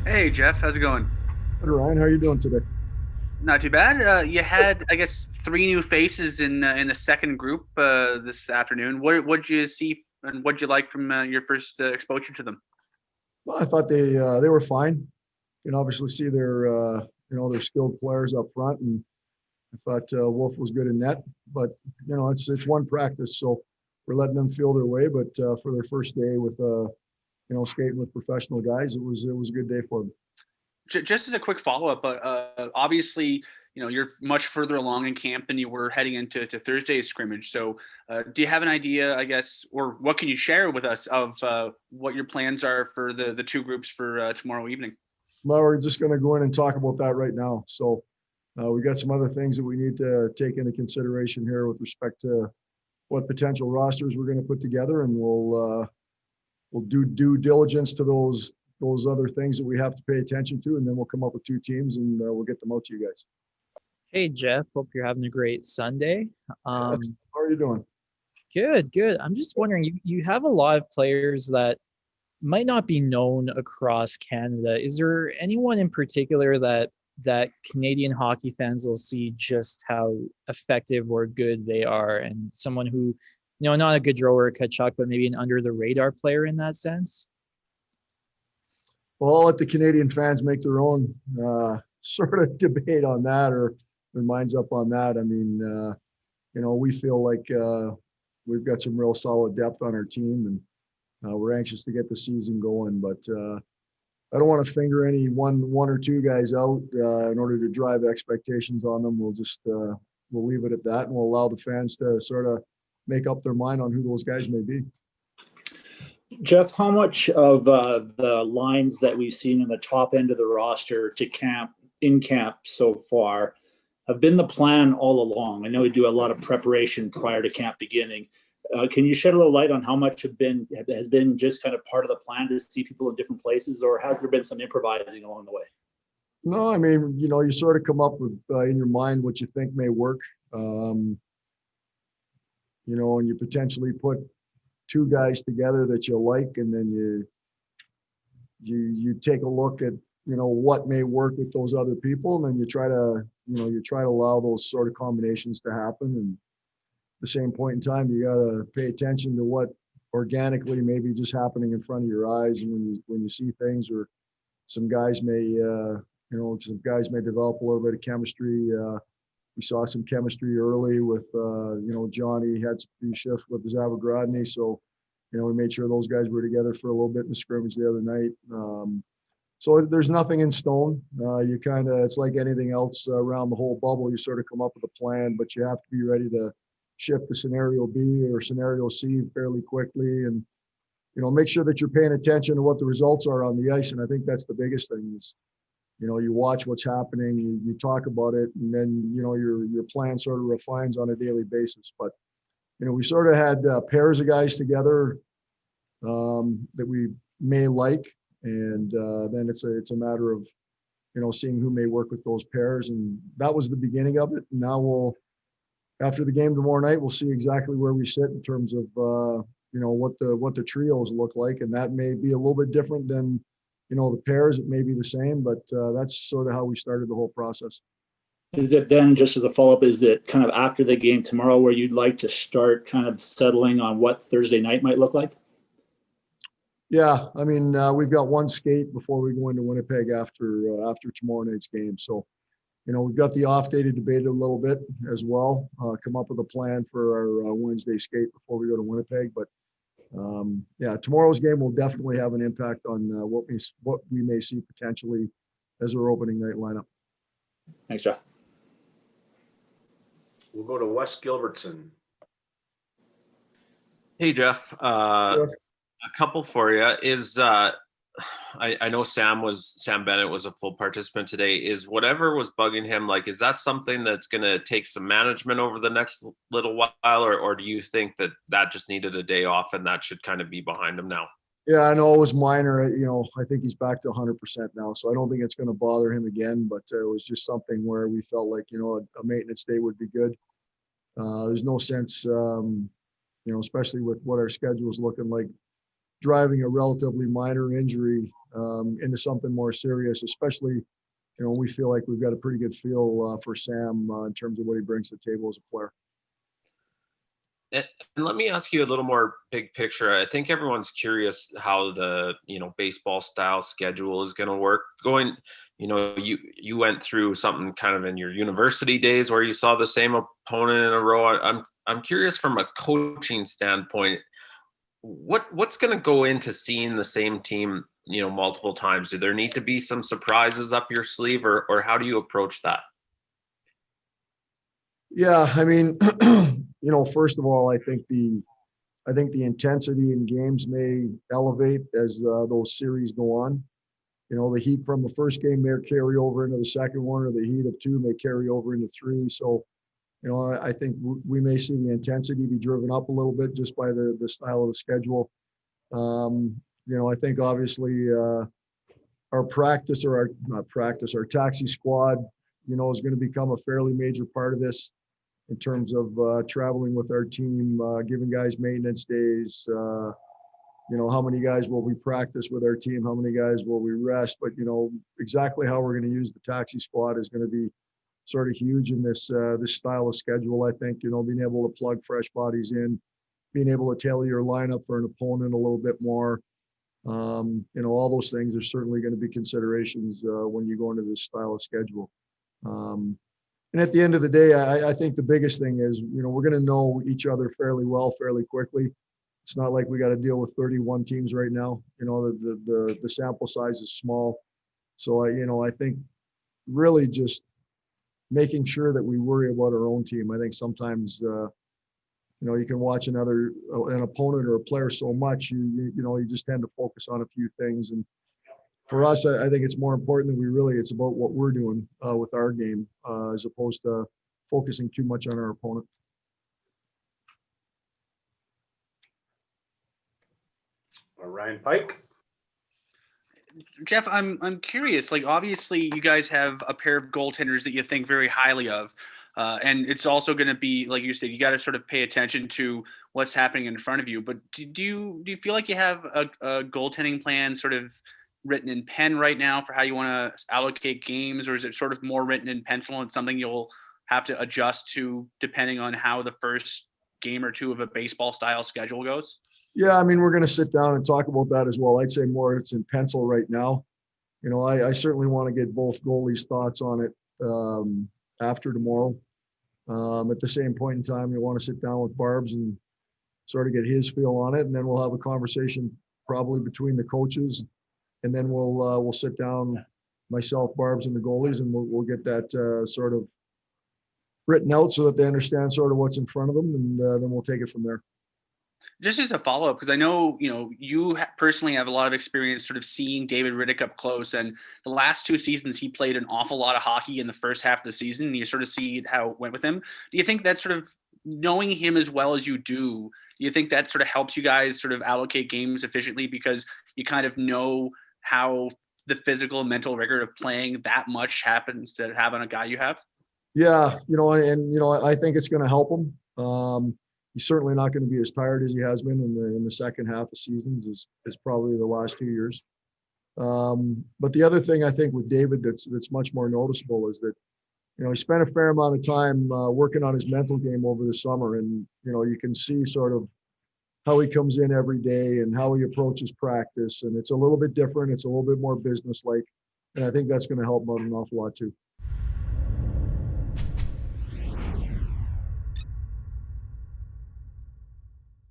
Hey Jeff, how's it going? Good, Ryan. How are you doing today? Not too bad. You had, I guess, three new faces in the second group this afternoon. What'd you see and what'd you like from your first exposure to them? Well, I thought they were fine. You can obviously see they're skilled players up front, and I thought Wolf was good in net. But it's one practice, so we're letting them feel their way. But for their first day with skating with professional guys, it was a good day for them. Just as a quick follow up, obviously, you're much further along in camp than you were heading into Thursday's scrimmage. So, do you have an idea, I guess, or what can you share with us of what your plans are for the two groups for tomorrow evening? Well, we're just going to go in and talk about that right now. So we got some other things that we need to take into consideration here with respect to what potential rosters we're going to put together, and we'll do due diligence to those other things that we have to pay attention to, and then we'll come up with two teams and we'll get them out to you guys. Hey Jeff, hope you're having a great Sunday. Yes. Um, How are you doing? good. I'm just wondering, you have a lot of players that might not be known across Canada. Is there anyone in particular that Canadian hockey fans will see just how effective or good they are, and someone who, not a Gaudreau or a Kachuk, but maybe an under the radar player in that sense? Well, I'll let the Canadian fans make their own sort of debate on that, or their minds up on that. I mean, we feel like we've got some real solid depth on our team, and we're anxious to get the season going. But I don't want to finger any one or two guys out in order to drive expectations on them. We'll leave it at that, and we'll allow the fans to sort of make up their mind on who those guys may be. Jeff, how much of the lines that we've seen in the top end of the roster to camp so far have been the plan all along? I know we do a lot of preparation prior to camp beginning. Can you shed a little light on how much has been just kind of part of the plan to see people in different places, or has there been some improvising along the way? No, I mean, you sort of come up with in your mind what you think may work, um, and you potentially put two guys together that you like, and then you take a look at what may work with those other people, and then you try to allow those sort of combinations to happen. And at the same point in time, you got to pay attention to what organically may be just happening in front of your eyes, and when you see things, or some guys may develop a little bit of chemistry. We saw some chemistry early with Johnny had some few shifts with Zavagradny, so we made sure those guys were together for a little bit in the scrimmage the other night. So there's nothing in stone. It's like anything else around the whole bubble. You sort of come up with a plan, but you have to be ready to shift to scenario B or scenario C fairly quickly, and make sure that you're paying attention to what the results are on the ice. And I think that's the biggest thing is, you watch what's happening, you talk about it, and then your plan sort of refines on a daily basis. But we sort of had pairs of guys together that we may like, and then it's a matter of seeing who may work with those pairs, and that was the beginning of it. Now after the game tomorrow night, we'll see exactly where we sit in terms of what the trios look like, and that may be a little bit different than the pairs. It may be the same, but that's sort of how we started the whole process. Is it then, just as a follow-up, is it kind of after the game tomorrow where you'd like to start kind of settling on what Thursday night might look like? Yeah, I mean, we've got one skate before we go into Winnipeg after tomorrow night's game. So, we've got the off day to debate it a little bit as well. Come up with a plan for our Wednesday skate before we go to Winnipeg. But yeah, tomorrow's game will definitely have an impact on what we may see potentially as our opening night lineup. Thanks, Jeff. We'll go to Wes Gilbertson. Hey Jeff, Yes. a couple for you is I know Sam Bennett was a full participant today. Is whatever was bugging him, like, is that something that's going to take some management over the next little while, or do you think that just needed a day off and that should kind of be behind him now? Yeah, I know it was minor. I think he's back to 100% now, so I don't think it's going to bother him again. But it was just something where we felt like a maintenance day would be good. There's no sense, especially with what our schedule is looking like, driving a relatively minor injury into something more serious, especially, we feel like we've got a pretty good feel for Sam in terms of what he brings to the table as a player. And let me ask you a little more big picture. I think everyone's curious how the baseball style schedule is going to work. You went through something kind of in your university days where you saw the same opponent in a row. I'm curious from a coaching standpoint, what's going to go into seeing the same team multiple times? Do there need to be some surprises up your sleeve, or how do you approach that? Yeah, I mean, first of all, I think the intensity in games may elevate as those series go on. The heat from the first game may carry over into the second one, or the heat of two may carry over into three. So, I think we may see the intensity be driven up a little bit just by the style of the schedule. I think obviously our practice, or our taxi squad, is going to become a fairly major part of this, in terms of traveling with our team, giving guys maintenance days, how many guys will we practice with our team, how many guys will we rest, but exactly how we're going to use the taxi squad is going to be sort of huge in this style of schedule. I think, being able to plug fresh bodies in, being able to tailor your lineup for an opponent a little bit more, all those things are certainly going to be considerations when you go into this style of schedule. And at the end of the day, I think the biggest thing is, we're going to know each other fairly well, fairly quickly. It's not like we got to deal with 31 teams right now. The sample size is small. So, I think really just making sure that we worry about our own team. I think sometimes, you can watch an opponent or a player so much, you just tend to focus on a few things. And for us, I think it's more important that it's about what we're doing with our game as opposed to focusing too much on our opponent. Ryan Pike. Geoff, I'm curious. Like, obviously, you guys have a pair of goaltenders that you think very highly of, and it's also going to be, like you said, you got to sort of pay attention to what's happening in front of you. But do you feel like you have a goaltending plan sort of written in pen right now for how you want to allocate games, or is it sort of more written in pencil and something you'll have to adjust to depending on how the first game or two of a baseball style schedule goes? Yeah, I mean, we're going to sit down and talk about that as well. I'd say more it's in pencil right now. I certainly want to get both goalies' thoughts on it after tomorrow. At the same point in time, we want to sit down with Barbs and sort of get his feel on it, and then we'll have a conversation probably between the coaches, and then we'll sit down, myself, Barbs, and the goalies, and we'll get that sort of written out so that they understand sort of what's in front of them, and then we'll take it from there. Just as a follow-up, because I know, you personally have a lot of experience sort of seeing David Riddick up close, and the last 2 seasons he played an awful lot of hockey in the first half of the season, and you sort of see how it went with him. Do you think that sort of knowing him as well as you do you think that sort of helps you guys sort of allocate games efficiently because you kind of know how the physical and mental rigor of playing that much happens to have on a guy you have? Yeah, I think it's going to help him. He's certainly not going to be as tired as he has been in the second half of seasons as probably the last 2 years. But the other thing I think with David that's much more noticeable is that, he spent a fair amount of time working on his mental game over the summer, and you can see sort of how he comes in every day and how he approaches practice, and it's a little bit different. It's a little bit more businesslike, and I think that's going to help him out an awful lot too.